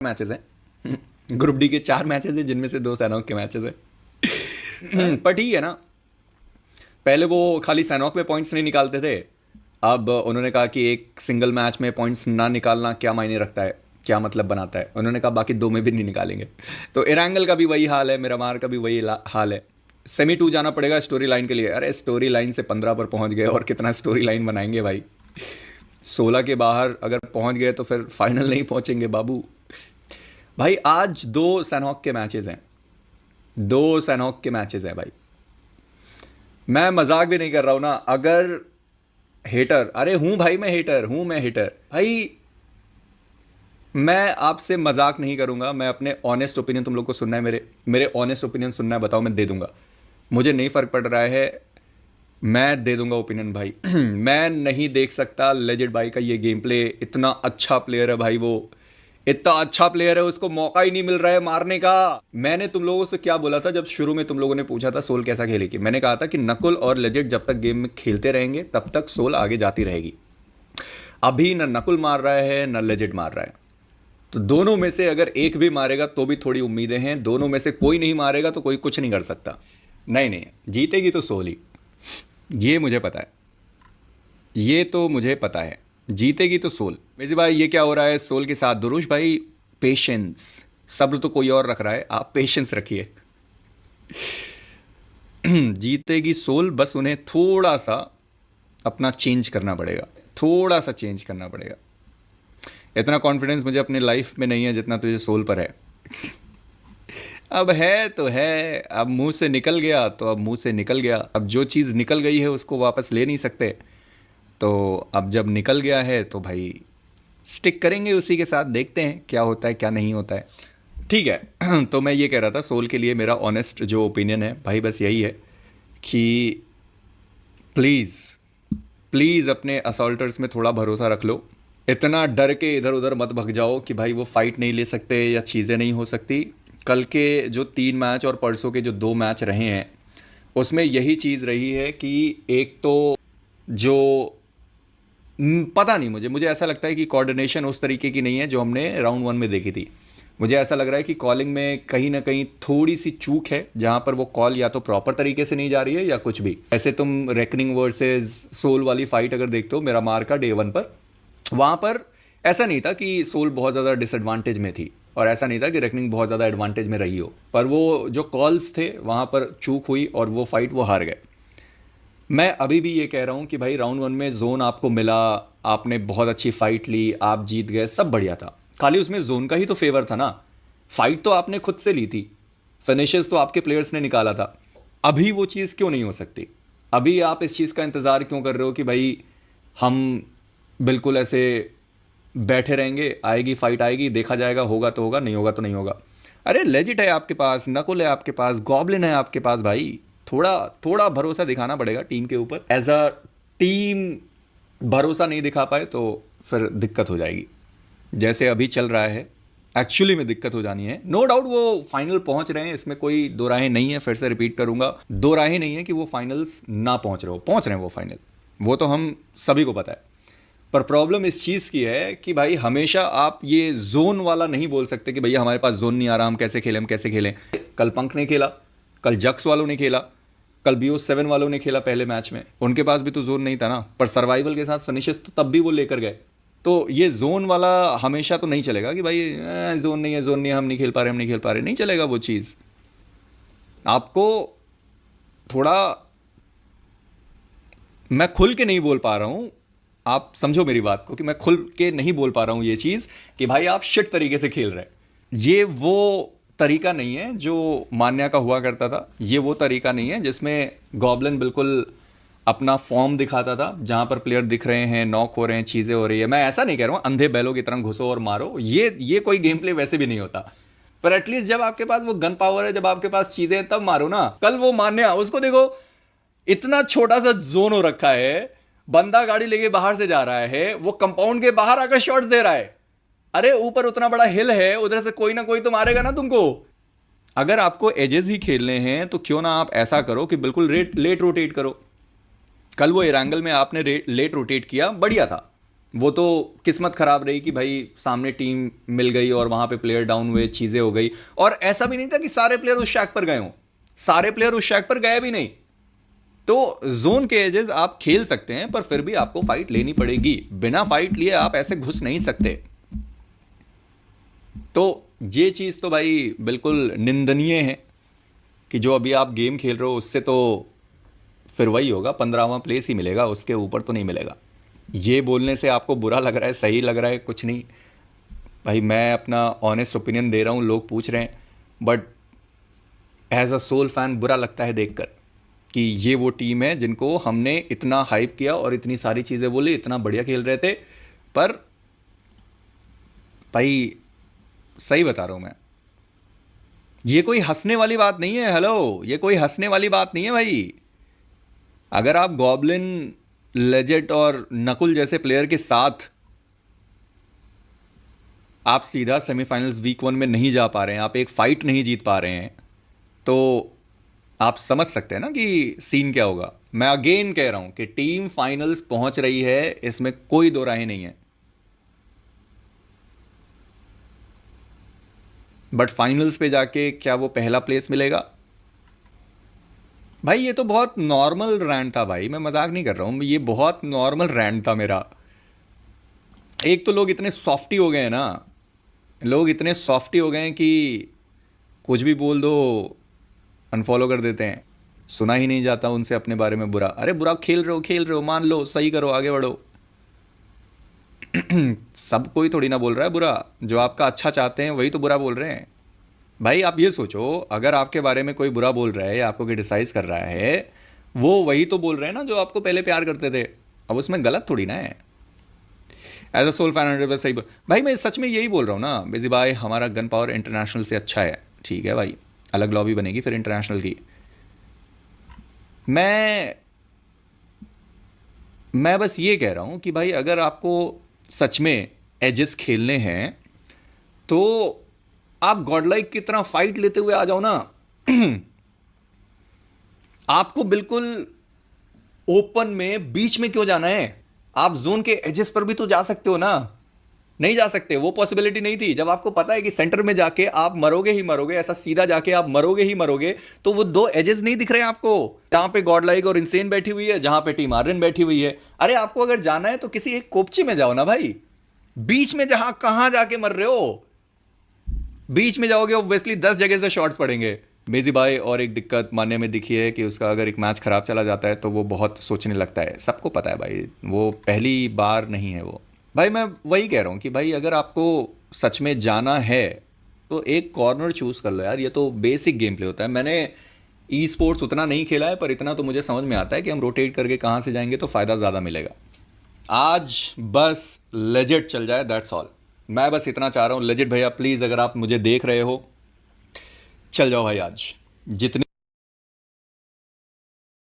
Matches हैं। Group D के 4 matches हैं जिनमें से 2 सैनॉक के मैचेस हैं। पर ठीक है ना, पहले वो खाली सैनॉक में पॉइंट्स नहीं निकालते थे, अब उन्होंने कहा कि एक सिंगल मैच में पॉइंट्स ना निकालना क्या मायने रखता है, क्या मतलब बनाता है। उन्होंने कहा बाकी 2 में भी नहीं निकालेंगे। तो इरांगल का भी वही हाल है, मिरामार का भी वही हाल है। सेमी 2 जाना पड़ेगा स्टोरी लाइन के लिए। अरे स्टोरी लाइन से 15 पर पहुंच गए और कितना स्टोरी लाइन बनाएंगे भाई। 16 के बाहर अगर पहुंच गए तो फिर फाइनल नहीं पहुंचेंगे बाबू। भाई आज 2 सैनहॉक के मैचेस हैं, 2 सैनहॉक के मैचेस हैं भाई। मैं मजाक भी नहीं कर रहा हूं ना। अगर हेटर, अरे हूं भाई, मैं हेटर भाई। मैं आपसे मजाक नहीं करूंगा, मैं अपने ऑनेस्ट ओपिनियन, तुम लोग को सुनना है, मेरे ऑनेस्ट ओपिनियन सुनना है, बताओ, मैं दे दूंगा। मुझे नहीं फर्क पड़ रहा है, मैं दे दूंगा ओपिनियन भाई। मैं नहीं देख सकता लेजेंड भाई का ये गेम प्ले। इतना अच्छा प्लेयर है भाई, वो इतना अच्छा प्लेयर है, उसको मौका ही नहीं मिल रहा है मारने का। मैंने तुम लोगों से क्या बोला था जब शुरू में तुम लोगों ने पूछा था सोल कैसा खेलेगी? मैंने कहा था कि नकुल और लेजेंड जब तक गेम में खेलते रहेंगे तब तक सोल आगे जाती रहेगी। अभी न नकुल मार रहा है न लेजेंड मार रहा है, तो दोनों में से अगर एक भी मारेगा तो भी थोड़ी उम्मीदें हैं। दोनों में से कोई नहीं मारेगा तो कोई कुछ नहीं कर सकता। नहीं, जीतेगी तो सोल ही, ये मुझे पता है, ये तो मुझे पता है, जीतेगी तो सोल। मेजी भाई ये क्या हो रहा है सोल के साथ? दुरुश भाई पेशेंस, सब्र तो कोई और रख रहा है, आप पेशेंस रखिए। जीतेगी सोल, बस उन्हें थोड़ा सा अपना चेंज करना पड़ेगा, थोड़ा सा चेंज करना पड़ेगा। इतना कॉन्फिडेंस मुझे अपने लाइफ में नहीं है जितना तुझे सोल पर है। अब है तो है, अब मुंह से निकल गया तो अब मुंह से निकल गया। अब जो चीज़ निकल गई है उसको वापस ले नहीं सकते, तो अब जब निकल गया है तो भाई स्टिक करेंगे उसी के साथ, देखते हैं क्या होता है क्या नहीं होता है। ठीक है। तो मैं ये कह रहा था सोल के लिए मेरा ऑनेस्ट जो ओपिनियन है भाई बस यही है कि प्लीज़ प्लीज़ अपने असॉल्टर्स में थोड़ा भरोसा रख लो। इतना डर के इधर उधर मत भग जाओ कि भाई वो फाइट नहीं ले सकते या चीज़ें नहीं हो सकती। कल के जो 3 मैच और परसों के जो 2 मैच रहे हैं उसमें यही चीज़ रही है कि एक तो जो पता नहीं, मुझे ऐसा लगता है कि कोऑर्डिनेशन उस तरीके की नहीं है जो हमने राउंड 1 में देखी थी। मुझे ऐसा लग रहा है कि कॉलिंग में कहीं ना कहीं थोड़ी सी चूक है, जहाँ पर वो कॉल या तो प्रॉपर तरीके से नहीं जा रही है या कुछ भी। ऐसे तुम रेकनिंग वर्सेस सोल वाली फाइट अगर देखते हो मेरा मार का डे 1 पर, वहाँ पर ऐसा नहीं था कि सोल बहुत ज़्यादा डिसएडवांटेज में थी और ऐसा नहीं था कि रेकनिंग बहुत ज़्यादा एडवांटेज में रही हो, पर वो जो कॉल्स थे वहाँ पर चूक हुई और वो फाइट वो हार गए। मैं अभी भी ये कह रहा हूँ कि भाई राउंड 1 में जोन आपको मिला, आपने बहुत अच्छी फाइट ली, आप जीत गए, सब बढ़िया था, खाली उसमें जोन का ही तो फेवर था ना। फाइट तो आपने खुद से ली थी, फिनिशेस तो आपके प्लेयर्स ने निकाला था। अभी वो चीज़ क्यों नहीं हो सकती? अभी आप इस चीज़ का इंतज़ार क्यों कर रहे हो कि भाई हम बिल्कुल ऐसे बैठे रहेंगे, आएगी फाइट आएगी, देखा जाएगा, होगा तो होगा, नहीं होगा तो नहीं होगा। अरे लेजिट है आपके पास, नकुल है आपके पास, गॉब्लिन है आपके पास भाई। थोड़ा थोड़ा भरोसा दिखाना पड़ेगा टीम के ऊपर। एज अ टीम भरोसा नहीं दिखा पाए तो फिर दिक्कत हो जाएगी। जैसे अभी चल रहा है एक्चुअली में दिक्कत हो जानी है। नो डाउट वो फाइनल पहुंच रहे हैं, इसमें कोई दो राहें नहीं है। फिर से रिपीट करूंगा, दो राहें नहीं है कि वो फाइनल्स ना पहुंच रहे हैं वो फाइनल, वो तो हम सभी को पता है। पर प्रॉब्लम इस चीज़ की है कि भाई हमेशा आप ये जोन वाला नहीं बोल सकते कि भैया हमारे पास जोन नहीं आ रहा, हम कैसे खेलें। कल पंक ने खेला, कल जक्स वालों ने खेला, कल BO7 वालों ने खेला पहले मैच में, उनके पास भी तो जोन नहीं था ना, पर सर्वाइवल के साथ फिनिशेस तो तब भी वो लेकर गए। तो ये जोन वाला हमेशा तो नहीं चलेगा कि भाई जोन नहीं है, हम नहीं खेल पा रहे, नहीं चलेगा वो चीज़। आपको थोड़ा, मैं खुल के नहीं बोल पा रहा हूँ, आप समझो मेरी बात को कि मैं खुल के नहीं बोल पा रहा हूँ ये चीज़ कि भाई आप शिट तरीके से खेल रहे हैं। ये वो तरीका नहीं है जो मान्या का हुआ करता था, ये वो तरीका नहीं है जिसमें गॉब्लिन बिल्कुल अपना फॉर्म दिखाता था, जहाँ पर प्लेयर दिख रहे हैं, नॉक हो रहे हैं, चीज़ें हो रही है। मैं ऐसा नहीं कह रहा हूँ अंधे बैलों की तरह घुसो और मारो, ये कोई गेम प्ले वैसे भी नहीं होता। पर एटलीस्ट जब आपके पास वो गन पावर है, जब आपके पास चीज़ें हैं, तब मारो ना। कल वो मान्या, उसको देखो, इतना छोटा सा जोन हो रखा है, बंदा गाड़ी लेके बाहर से जा रहा है, वो कंपाउंड के बाहर आकर शॉट्स दे रहा है। अरे ऊपर उतना बड़ा हिल है, उधर से कोई ना कोई तो मारेगा ना तुमको। अगर आपको एजेस ही खेलने हैं तो क्यों ना आप ऐसा करो कि बिल्कुल लेट रोटेट करो। कल वो इरांगल में आपने लेट रोटेट किया, बढ़िया था, वो तो किस्मत खराब रही कि भाई सामने टीम मिल गई और वहां पे प्लेयर डाउन हुए, चीजें हो गई। और ऐसा भी नहीं था कि सारे प्लेयर उस शैक पर गए हों, सारे प्लेयर उस शैक पर गए भी नहीं। तो जोन के एजेस आप खेल सकते हैं, पर फिर भी आपको फाइट लेनी पड़ेगी। बिना फाइट लिए आप ऐसे घुस नहीं सकते। तो ये चीज तो भाई बिल्कुल निंदनीय है कि जो अभी आप गेम खेल रहे हो उससे तो फिर वही होगा, 15वां प्लेस ही मिलेगा, उसके ऊपर तो नहीं मिलेगा। ये बोलने से आपको बुरा लग रहा है, सही लग रहा है, कुछ नहीं भाई, मैं अपना ऑनेस्ट ओपिनियन दे रहा हूँ, लोग पूछ रहे हैं। But as a soul fan बुरा लगता है देखकर कि ये वो टीम है जिनको हमने इतना हाइप किया और इतनी सारी चीज़ें बोली, इतना बढ़िया खेल रहे थे, पर भाई सही बता रहा हूँ मैं, ये कोई हंसने वाली बात नहीं है। हेलो, ये कोई हंसने वाली बात नहीं है भाई। अगर आप गॉबलिन, लेजेट और नकुल जैसे प्लेयर के साथ आप सीधा सेमीफाइनल्स वीक 1 में नहीं जा पा रहे हैं, आप एक फाइट नहीं जीत पा रहे हैं, तो आप समझ सकते हैं ना कि सीन क्या होगा। मैं अगेन कह रहा हूं कि टीम फाइनल्स पहुंच रही है, इसमें कोई दो राय नहीं है। बट फाइनल्स पे जाके क्या वो पहला प्लेस मिलेगा? भाई ये तो बहुत नॉर्मल रैंड था भाई, मैं मजाक नहीं कर रहा हूं, ये बहुत नॉर्मल रैंड था मेरा। एक तो लोग इतने सॉफ्टी हो गए हैं ना, लोग इतने सॉफ्टी हो गए हैं कि कुछ भी बोल दो अनफॉलो कर देते हैं, सुना ही नहीं जाता उनसे अपने बारे में बुरा। अरे बुरा खेल रहे हो, खेल रहे हो, मान लो, सही करो, आगे बढ़ो। सब कोई थोड़ी ना बोल रहा है बुरा, जो आपका अच्छा चाहते हैं वही तो बुरा बोल रहे हैं। भाई आप ये सोचो, अगर आपके बारे में कोई बुरा बोल रहा है या आपको क्रिटिसाइज कर रहा है, वो वही तो बोल रहे हैं ना जो आपको पहले प्यार करते थे। अब उसमें गलत थोड़ी ना है। एज अ सोल फैन 100% सही भाई, मैं सच में यही बोल रहा हूँ ना बेजी भाई, हमारा गन पावर इंटरनेशनल से अच्छा है। ठीक है भाई, अलग लॉबी बनेगी फिर इंटरनेशनल की। मैं मैं बस ये कह रहा हूँ कि भाई अगर आपको सच में एजेस खेलने हैं तो आप गॉडलाइक की तरह फाइट लेते हुए आ जाओ ना। आपको बिल्कुल ओपन में बीच में क्यों जाना है? आप जोन के एजेस पर भी तो जा सकते हो ना। नहीं जा सकते, वो पॉसिबिलिटी नहीं थी। जब आपको पता है कि सेंटर में जाके आप मरोगे ही मरोगे, ऐसा सीधा जाके आप मरोगे ही मरोगे, तो वो दो एजेस नहीं दिख रहे आपको, जहां पे गॉडलाइक और इंसेन बैठी हुई है, जहां पे टीम आर्यन बैठी हुई है। अरे आपको अगर जाना है तो किसी एक कोपची में जाओ ना भाई, बीच में जहां कहां जाके मर रहे हो? बीच में जाओगे ऑब्वियसली 10 जगह से शॉट्स पड़ेंगे। मेजी भाई और एक दिक्कत मानने में दिखी है कि उसका अगर एक मैच खराब चला जाता है तो वो बहुत सोचने लगता है। सबको पता है भाई, वो पहली बार नहीं है वो। भाई मैं वही कह रहा हूँ कि भाई अगर आपको सच में जाना है तो एक कॉर्नर चूज कर लो यार। ये तो बेसिक गेम प्ले होता है। मैंने ई स्पोर्ट्स उतना नहीं खेला है, पर इतना तो मुझे समझ में आता है कि हम रोटेट करके कहाँ से जाएंगे तो फ़ायदा ज़्यादा मिलेगा। आज बस लेजेट चल जाए, दैट्स ऑल। मैं बस इतना चाह रहा हूँ। लेजेट भैया प्लीज़, अगर आप मुझे देख रहे हो, चल जाओ भाई आज। जितने